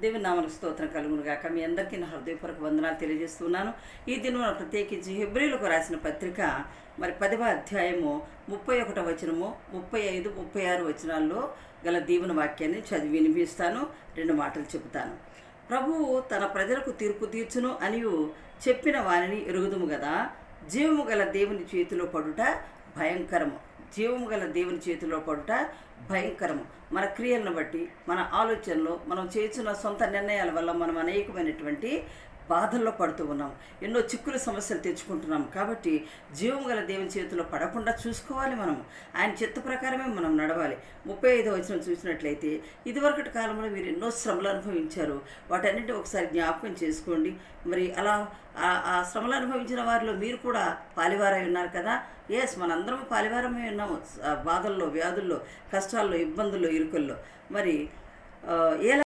దేవుని నామమునకు స్తోత్రం కలుగును గాక. మీ అందరికీ నా హృదయపూర్వక వందనాలు తెలియజేస్తున్నాను. ఈ దినమున ప్రత్యేకించి హెబ్రీయులకు రాసిన పత్రిక 10వ అధ్యాయము 31వ వచనము 35, 36 వచనాల్లో గల దీవెన వాక్యాన్ని చదివి వినిపిస్తాను. 2 మాటలు చెబుతాను. ప్రభువు తన ప్రజలకు తీర్పు తీర్చును అనియు చెప్పిన వానిని ఎరుగుదుము గదా. జీవము గల దేవుని చేతిలో పడుట భయంకరము. జీవము గల దేవుని చేతిలో పడుట భయంకరము. మన క్రియలను బట్టి, మన ఆలోచనలో, మనం చేస్తున్న సొంత నిర్ణయాల వల్ల మనం అనేకమైనటువంటి బాధల్లో పడుతూ ఉన్నాం. ఎన్నో చిక్కుల సమస్యలు తెచ్చుకుంటున్నాం. కాబట్టి జీవము గల దేవుని చేతిలో పడకుండా చూసుకోవాలి. మనం ఆయన చిత్త ప్రకారమే మనం నడవాలి. 35వ వచనం చూసినట్లయితే, ఇదివరకటి కాలంలో మీరు ఎన్నో శ్రమలు అనుభవించారు, వాటన్నింటి ఒకసారి జ్ఞాపకం చేసుకోండి. మరి అలా ఆ శ్రమలు అనుభవించిన వారిలో మీరు కూడా పాలివారై ఉన్నారు కదా. మనందరం పాలివారమే ఉన్నాము. బాధల్లో, వ్యాధుల్లో, కష్టాల్లో, ఇబ్బందుల్లో, ఇరుకుల్లో. మరి ఎలా